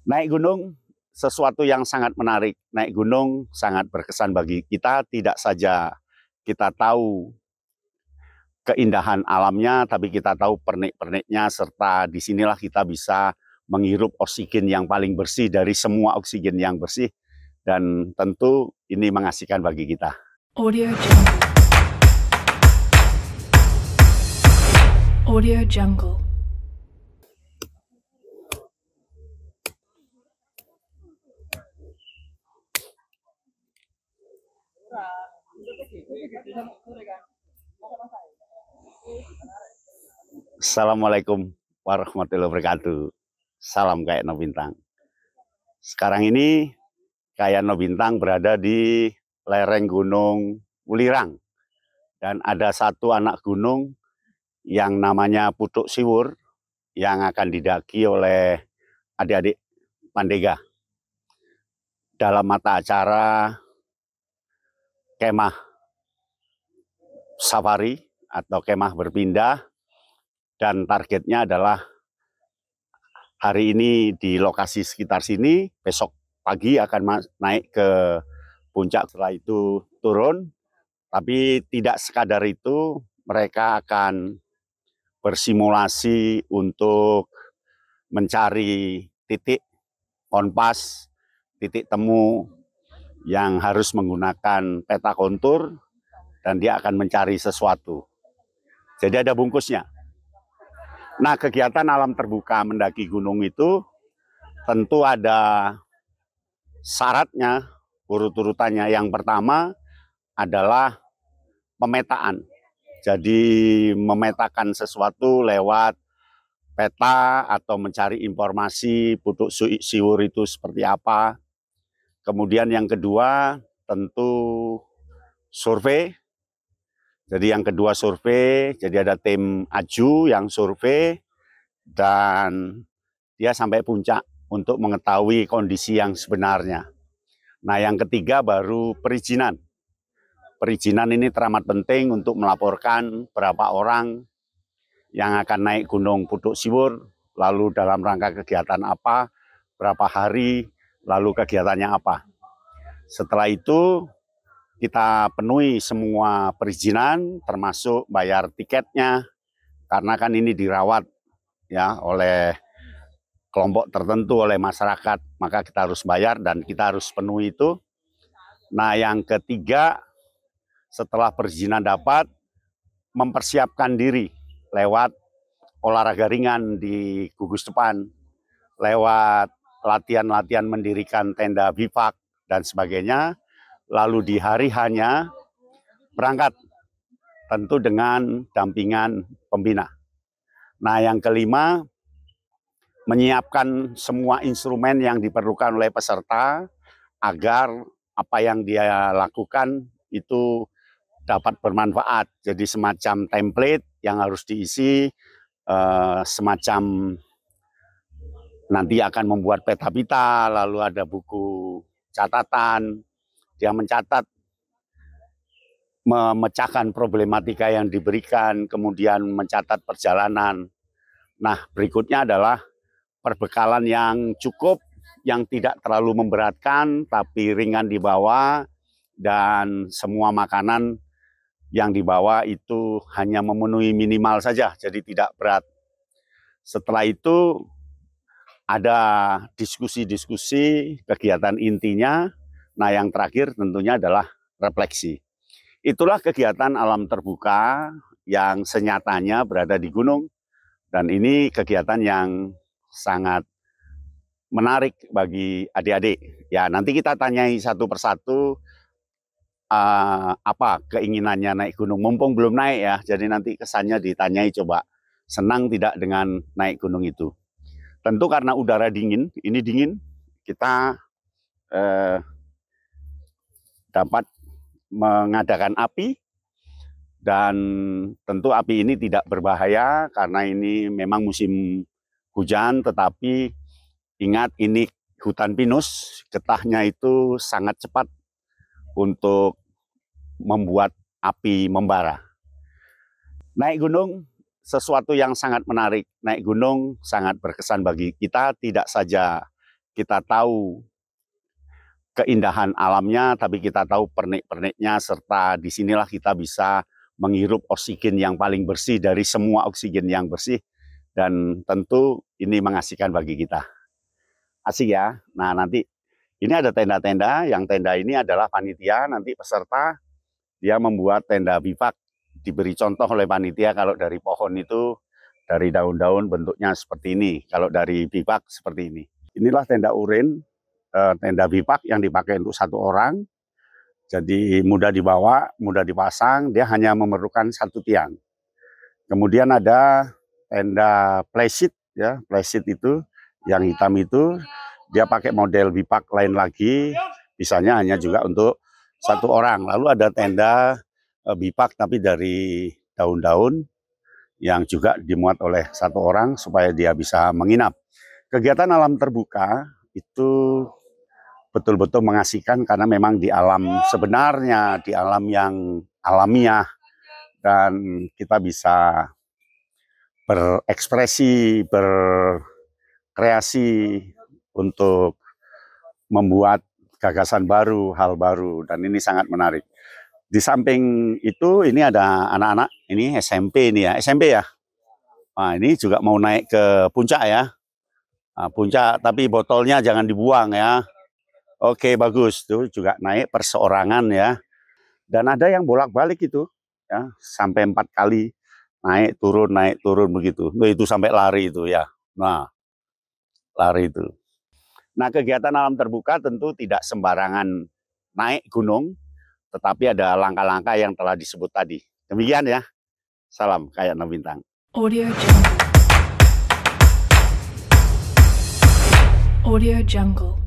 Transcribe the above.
Naik gunung sesuatu yang sangat menarik. Naik gunung sangat berkesan bagi kita. Tidak saja kita tahu keindahan alamnya, tapi kita tahu pernik-perniknya, serta disinilah kita bisa menghirup oksigen yang paling bersih dari semua oksigen yang bersih. Dan tentu ini mengasihkan bagi kita. Audio Jungle. Audio Jungle. Assalamualaikum warahmatullahi wabarakatuh. Salam Kayak No Bintang. Sekarang ini Kayak No Bintang berada di lereng Gunung Wulirang. Dan ada satu anak gunung yang namanya Putuk Siwur yang akan didaki oleh adik-adik Pandega dalam mata acara kemah safari atau kemah berpindah, dan targetnya adalah hari ini di lokasi sekitar sini, besok pagi akan naik ke puncak, setelah itu turun. Tapi tidak sekadar itu, mereka akan bersimulasi untuk mencari titik kompas, titik temu yang harus menggunakan peta kontur, dan dia akan mencari sesuatu. Jadi ada bungkusnya. Nah, kegiatan alam terbuka mendaki gunung itu tentu ada syaratnya, urut-urutannya. Yang pertama adalah pemetaan. Jadi memetakan sesuatu lewat peta atau mencari informasi Putuk Siwur itu seperti apa. Kemudian yang kedua tentu survei. Jadi yang kedua survei, jadi ada tim Aju yang survei dan dia sampai puncak untuk mengetahui kondisi yang sebenarnya. Nah, yang ketiga baru perizinan. Perizinan ini teramat penting untuk melaporkan berapa orang yang akan naik Gunung Putuk Siwur, lalu dalam rangka kegiatan apa, berapa hari, lalu kegiatannya apa. Setelah itu kita penuhi semua perizinan, termasuk bayar tiketnya, karena kan ini dirawat ya oleh kelompok tertentu, oleh masyarakat, maka kita harus bayar dan kita harus penuhi itu. Nah, yang ketiga, setelah perizinan dapat, mempersiapkan diri lewat olahraga ringan di gugus depan, lewat latihan-latihan mendirikan tenda bivak dan sebagainya. Lalu di hari hanya berangkat, tentu dengan dampingan pembina. Nah, yang kelima, menyiapkan semua instrumen yang diperlukan oleh peserta agar apa yang dia lakukan itu dapat bermanfaat. Jadi semacam template yang harus diisi, semacam nanti akan membuat peta-pita, lalu ada buku catatan, dia mencatat, memecahkan problematika yang diberikan, kemudian mencatat perjalanan. Nah, berikutnya adalah perbekalan yang cukup, yang tidak terlalu memberatkan, tapi ringan dibawa, dan semua makanan yang dibawa itu hanya memenuhi minimal saja, jadi tidak berat. Setelah itu ada diskusi-diskusi kegiatan intinya. Nah, yang terakhir tentunya adalah refleksi. Itulah kegiatan alam terbuka yang senyatanya berada di gunung. Dan ini kegiatan yang sangat menarik bagi adik-adik. Ya, nanti kita tanyai satu persatu apa keinginannya naik gunung. Mumpung belum naik ya, jadi nanti kesannya ditanyai, coba senang tidak dengan naik gunung itu. Tentu karena udara dingin, ini dingin, kita dapat mengadakan api, dan tentu api ini tidak berbahaya karena ini memang musim hujan, tetapi ingat ini hutan pinus, getahnya itu sangat cepat untuk membuat api membara. Naik gunung sesuatu yang sangat menarik, naik gunung sangat berkesan bagi kita, tidak saja kita tahu keindahan alamnya, tapi kita tahu pernik-perniknya, serta disinilah kita bisa menghirup oksigen yang paling bersih dari semua oksigen yang bersih, dan tentu ini mengasihkan bagi kita. Asik ya. Nah, nanti ini ada tenda-tenda, yang tenda ini adalah panitia, nanti peserta dia membuat tenda bivak, diberi contoh oleh panitia. Kalau dari pohon itu, dari daun-daun bentuknya seperti ini, kalau dari bivak seperti ini. Inilah tenda urin, tenda bivak yang dipakai untuk 1 orang, jadi mudah dibawa, mudah dipasang, dia hanya memerlukan 1 tiang. Kemudian ada tenda playseat, ya, playseat itu yang hitam itu, dia pakai model bivak lain lagi, bisanya hanya juga untuk 1 orang. Lalu ada tenda bivak tapi dari daun-daun yang juga dimuat oleh 1 orang supaya dia bisa menginap. Kegiatan alam terbuka itu betul-betul mengasihkan karena memang di alam sebenarnya, di alam yang alamiah, dan kita bisa berekspresi, berkreasi untuk membuat gagasan baru, hal baru, dan ini sangat menarik. Di samping itu ini ada anak-anak, ini SMP ini ya, SMP ya. Nah, ini juga mau naik ke puncak ya. Nah, puncak, tapi botolnya jangan dibuang ya. Oke, bagus. Tuh juga naik perseorangan ya. Dan ada yang bolak-balik itu ya, sampai 4 kali naik turun begitu. Itu sampai lari itu ya. Nah, lari itu. Nah, kegiatan alam terbuka tentu tidak sembarangan naik gunung, tetapi ada langkah-langkah yang telah disebut tadi. Demikian ya. Salam Kayak Enam Bintang. Audio Jungle. Audio Jungle.